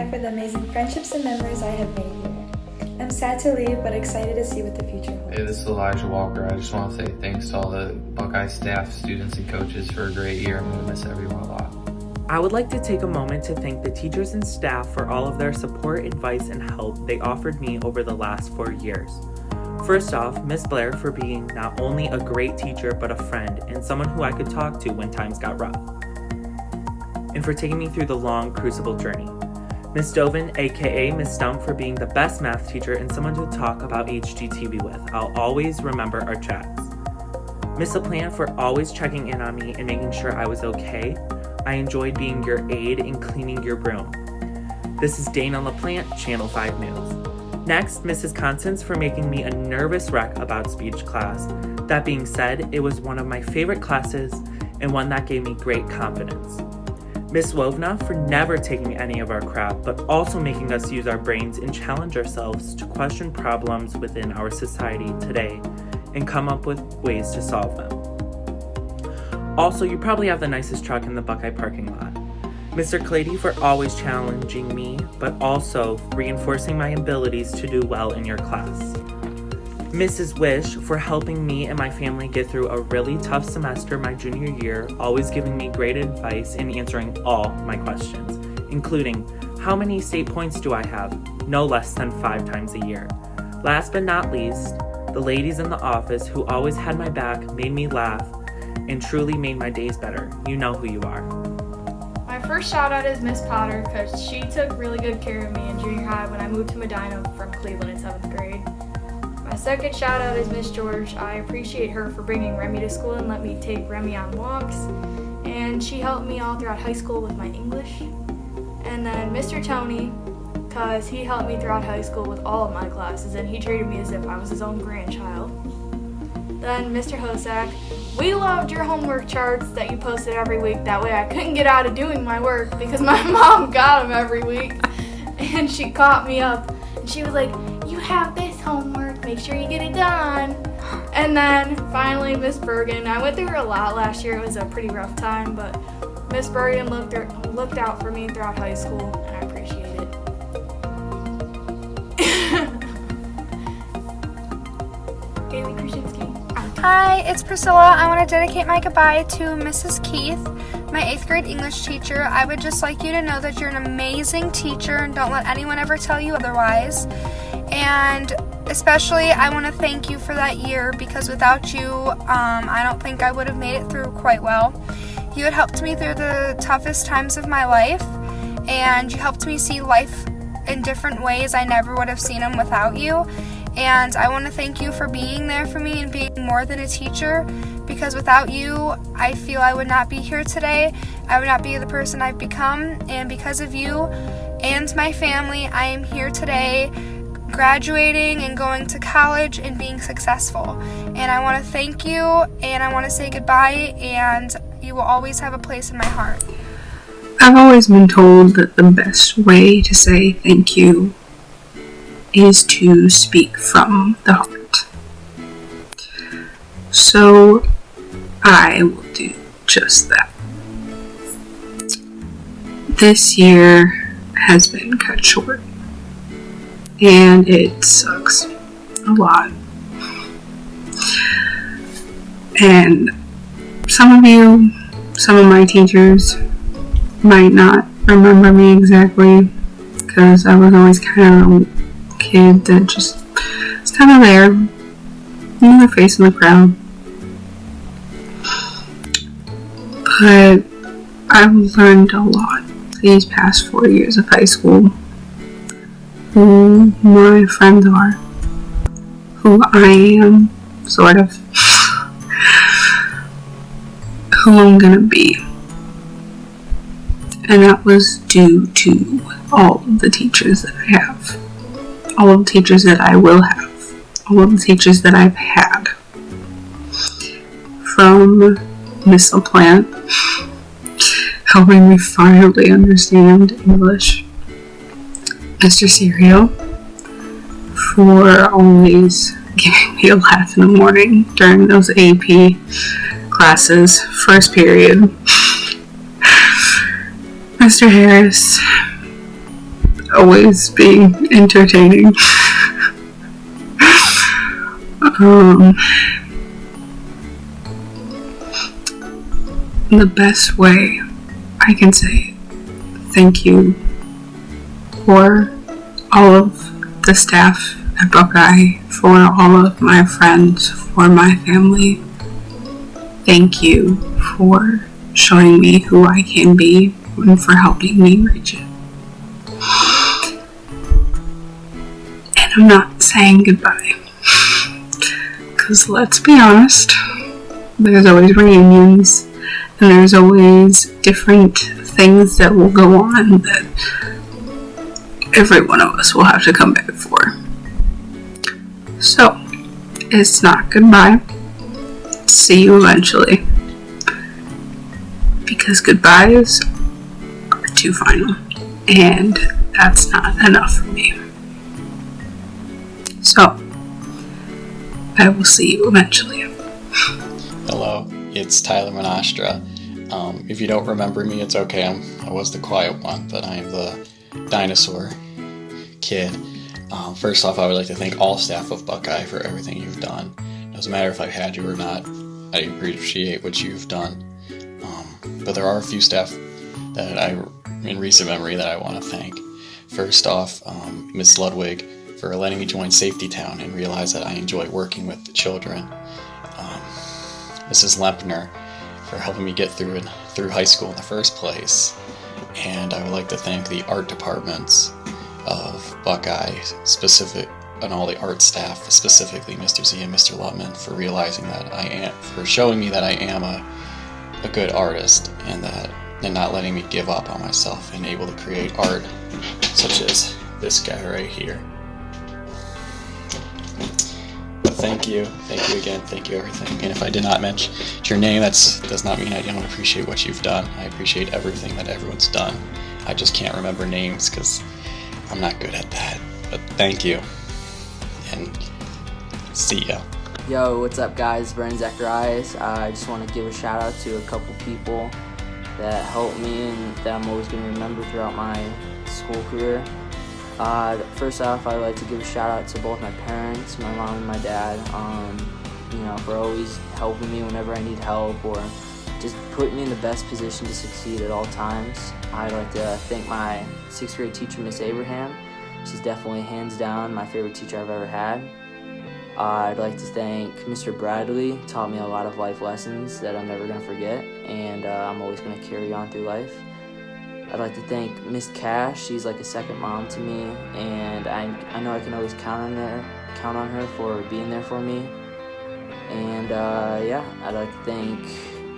cry for the amazing friendships and memories I have made here. I'm sad to leave, but excited to see what the future holds. Hey, this is Elijah Walker. I just want to say thanks to all the Buckeye staff, students, and coaches for a great year. I'm going to miss everyone a lot. I would like to take a moment to thank the teachers and staff for all of their support, advice, and help they offered me over the last 4 years. First off, Miss Blair for being not only a great teacher, but a friend and someone who I could talk to when times got rough. And for taking me through the long Crucible journey. Miss Dovin, aka Miss Stump, for being the best math teacher and someone to talk about HGTV with. I'll always remember our chats. Miss LaPlante for always checking in on me and making sure I was okay. I enjoyed being your aide in cleaning your room. This is Dana LaPlante, Channel 5 News. Next, Mrs. Constance for making me a nervous wreck about speech class. That being said, it was one of my favorite classes and one that gave me great confidence. Miss Wovna for never taking any of our crap, but also making us use our brains and challenge ourselves to question problems within our society today and come up with ways to solve them. Also, you probably have the nicest truck in the Buckeye parking lot. Mr. Claudea for always challenging me, but also reinforcing my abilities to do well in your class. Mrs. Wish for helping me and my family get through a really tough semester my junior year, always giving me great advice and answering all my questions, including how many state points do I have? No less than 5 times a year. Last but not least, the ladies in the office who always had my back, made me laugh, and truly made my days better. You know who you are. My first shout out is Miss Potter because she took really good care of me in junior high when I moved to Medina from Cleveland in 7th grade. My second shout out is Miss George. I appreciate her for bringing Remy to school and let me take Remy on walks. And she helped me all throughout high school with my English. And then Mr. Tony, because he helped me throughout high school with all of my classes and he treated me as if I was his own grandchild. Then Mr. Hosak, we loved your homework charts that you posted every week. That way I couldn't get out of doing my work because my mom got them every week. And she caught me up and she was like, you have this homework, make sure you get it done. And then finally Miss Bergen. I went through her a lot last year. It was a pretty rough time, but Miss Bergen looked out for me throughout high school and I appreciate it. Haley Kruszynski. Hi, it's Priscilla. I want to dedicate my goodbye to Mrs. Keith, my 8th grade English teacher. I would just like you to know that you're an amazing teacher and don't let anyone ever tell you otherwise. And especially, I want to thank you for that year because without you, I don't think I would have made it through quite well. You had helped me through the toughest times of my life, and you helped me see life in different ways. I never would have seen them without you. And I want to thank you for being there for me and being more than a teacher, because without you, I feel I would not be here today. I would not be the person I've become, and because of you and my family, I am here today, graduating and going to college and being successful. And I want to thank you, and I want to say goodbye, and you will always have a place in my heart. I've always been told that the best way to say thank you is to speak from the heart. So I will do just that. This year has been cut short, and it sucks a lot. And some of my teachers might not remember me exactly because I was always kind of a kid that just was kind of there, the face in the crowd. But I've learned a lot these past 4 years of high school. Who my friends are, who I am, sort of, who I'm gonna be. And that was due to all of the teachers that I have, all of the teachers that I will have, all of the teachers that I've had. From Miss LaPlante, helping me finally understand English. Mr. Serio, for always giving me a laugh in the morning during those AP classes, first period. Mr. Harris, always being entertaining. The best way I can say thank you for all of the staff at Buckeye, for all of my friends, for my family. Thank you for showing me who I can be and for helping me reach it. And I'm not saying goodbye, because let's be honest, there's always reunions and there's always different things that will go on that every one of us will have to come back for. So, it's not goodbye. See you eventually. Because goodbyes are too final, and that's not enough for me. So, I will see you eventually. Hello, it's Tyler Monastra. If you don't remember me, it's okay. I was the quiet one, but I am the dinosaur kid. First off, I would like to thank all staff of Buckeye for everything you've done. It doesn't matter if I've had you or not. I appreciate what you've done. But there are a few staff that in recent memory, that I want to thank. First off, Ms. Ludwig for letting me join Safety Town and realize that I enjoy working with the children. Mrs. Lempner for helping me get through high school in the first place. And I would like to thank the art departments of Buckeye, and all the art staff, specifically Mr. Z and Mr. Lutman, for realizing that for showing me that I am a good artist, and not letting me give up on myself and able to create art such as this guy right here. But thank you again, thank you everything. And if I did not mention your name, that does not mean I don't appreciate what you've done. I appreciate everything that everyone's done. I just can't remember names because I'm not good at that. But thank you, and see ya. Yo, what's up guys? Zacharias. I just want to give a shout out to a couple people that helped me and that I'm always going to remember throughout my school career. First off, I'd like to give a shout out to both my parents, my mom and my dad, for always helping me whenever I need help or just putting me in the best position to succeed at all times. I'd like to thank my 6th grade teacher, Miss Abraham. She's definitely hands down my favorite teacher I've ever had. I'd like to thank Mr. Bradley. Taught me a lot of life lessons that I'm never going to forget, and I'm always going to carry on through life. I'd like to thank Miss Cash. She's like a second mom to me, and I know I can always count on her for being there for me. And I'd like to thank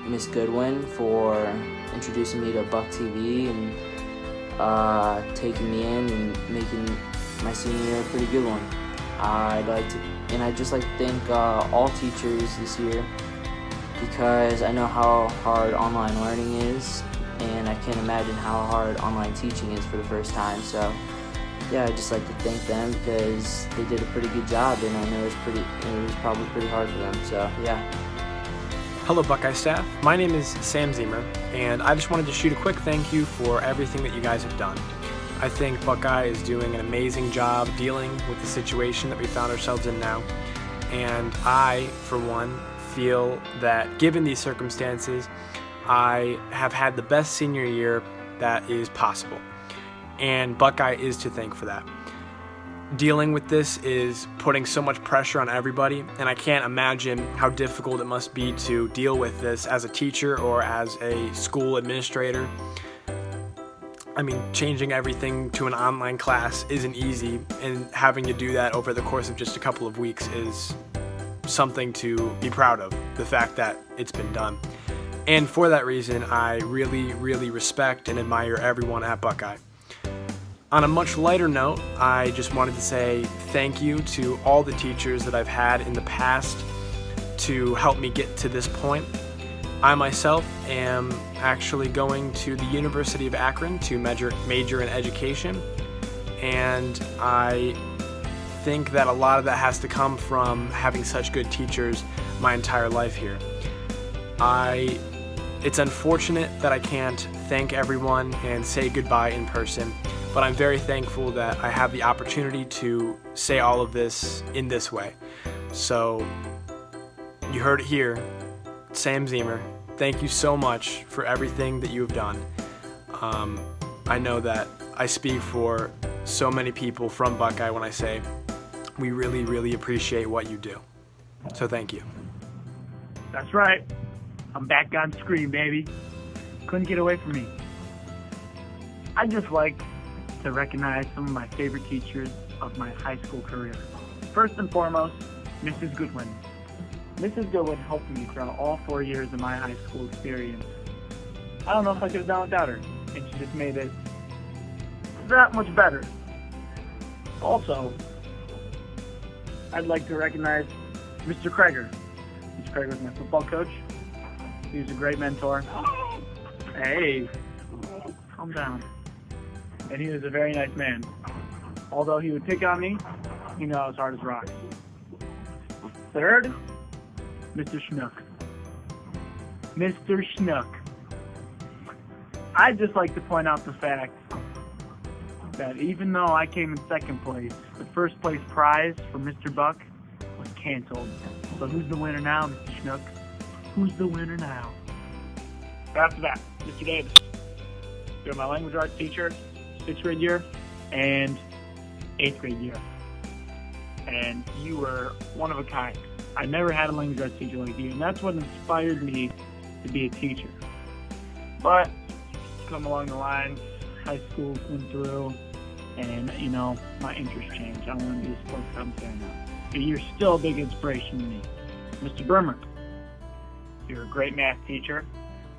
Miss Goodwin for introducing me to Buck TV and taking me in and making my senior year a pretty good one. I'd just like to thank all teachers this year, because I know how hard online learning is, and I can't imagine how hard online teaching is for the first time. So yeah, I'd just like to thank them because they did a pretty good job, and I know it was probably pretty hard for them. So yeah. Hello Buckeye staff, my name is Sam Zeimer, and I just wanted to shoot a quick thank you for everything that you guys have done. I think Buckeye is doing an amazing job dealing with the situation that we found ourselves in now, and I, for one, feel that given these circumstances, I have had the best senior year that is possible, and Buckeye is to thank for that. Dealing with this is putting so much pressure on everybody, and I can't imagine how difficult it must be to deal with this as a teacher or as a school administrator. I mean, changing everything to an online class isn't easy, and having to do that over the course of just a couple of weeks is something to be proud of, the fact that it's been done. And for that reason, I really, really respect and admire everyone at Buckeye. On a much lighter note, I just wanted to say thank you to all the teachers that I've had in the past to help me get to this point. I myself am actually going to the University of Akron to major in education, and I think that a lot of that has to come from having such good teachers my entire life here. It's unfortunate that I can't thank everyone and say goodbye in person, but I'm very thankful that I have the opportunity to say all of this in this way. So, you heard it here, Sam Zeimer, thank you so much for everything that you have done. I know that I speak for so many people from Buckeye when I say we really, really appreciate what you do. So thank you. That's right. I'm back on screen, baby. Couldn't get away from me. I'd just like to recognize some of my favorite teachers of my high school career. First and foremost, Mrs. Goodwin. Mrs. Goodwin helped me throughout all 4 years of my high school experience. I don't know if I could have done without her, and she just made it that much better. Also, I'd like to recognize Mr. Kreger. Mr. Kreger was my football coach. He was a great mentor. Hey, calm down. And he was a very nice man. Although he would pick on me, he knew I was hard as rocks. Third, Mr. Schnook. Mr. Schnook. I'd just like to point out the fact that even though I came in second place, the first place prize for Mr. Buck was canceled. So who's the winner now, Mr. Schnook? Who's the winner now? After that, Mr. Davis. You're my language arts teacher, 6th grade year and 8th grade year. And you were one of a kind. I never had a language arts teacher like you, and that's what inspired me to be a teacher. But come along the lines, high school went through, and my interests changed. I want to be a sports commentator now. But you're still a big inspiration to me. Mr. Burmer, you're a great math teacher.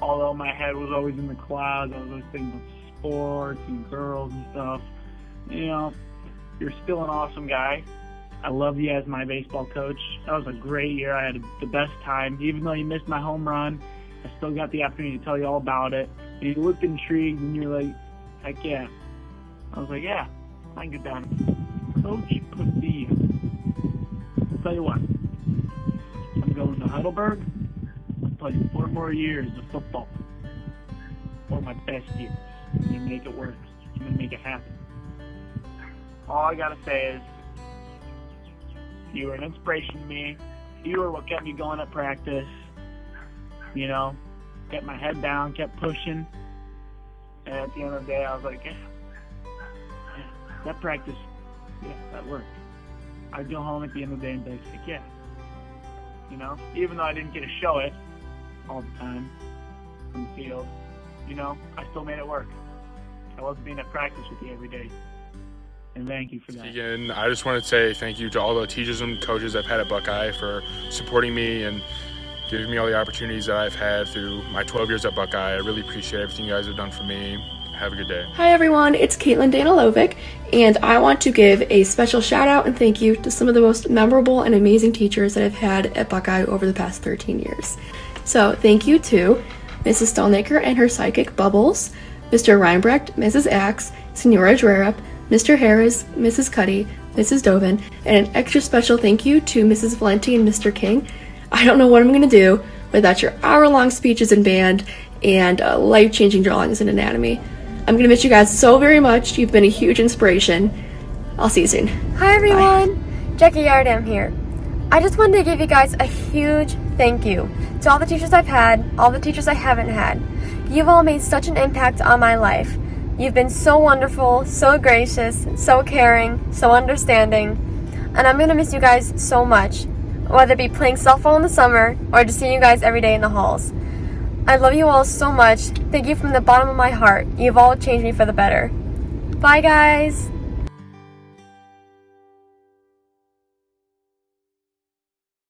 Although my head was always in the clouds, I was always thinking about sports and girls and stuff. You're still an awesome guy. I love you as my baseball coach. That was a great year. I had the best time. Even though you missed my home run, I still got the opportunity to tell you all about it. And you looked intrigued, and you're like, heck yeah. I was like, yeah, I can get down. Coach Padilla. I'll tell you what. I'm going to Heidelberg. I'm playing 4 more years of football. 4 of my best years. I'm going to make it work. I'm going to make it happen. All I got to say is, you were an inspiration to me. You were what kept me going at practice. Kept my head down, kept pushing. And at the end of the day, I was like, yeah, that practice, yeah, that worked. I'd go home at the end of the day and be like, yeah. Even though I didn't get to show it all the time from the field, I still made it work. I wasn't being at practice with you every day. And thank you for that. Keegan, I just want to say thank you to all the teachers and coaches I've had at Buckeye for supporting me and giving me all the opportunities that I've had through my 12 years at Buckeye. I really appreciate everything you guys have done for me. Have a good day. Hi everyone, it's Caitlin Danilovic, and I want to give a special shout out and thank you to some of the most memorable and amazing teachers that I've had at Buckeye over the past 13 years. So thank you to Mrs. Stelnaker and her sidekick Bubbles, Mr. Reinbrecht, Mrs. Axe, Senora Drerup, Mr. Harris, Mrs. Cuddy, Mrs. Dovin, and an extra special thank you to Mrs. Valenti and Mr. King. I don't know what I'm going to do without your hour-long speeches in band and life-changing drawings in anatomy. I'm going to miss you guys so very much. You've been a huge inspiration. I'll see you soon. Hi everyone, Bye. Jackie Eierdam here. I just wanted to give you guys a huge thank you to all the teachers I've had, all the teachers I haven't had. You've all made such an impact on my life. You've been so wonderful, so gracious, so caring, so understanding, and I'm going to miss you guys so much, whether it be playing softball in the summer or just seeing you guys every day in the halls. I love you all so much. Thank you from the bottom of my heart. You've all changed me for the better. Bye guys!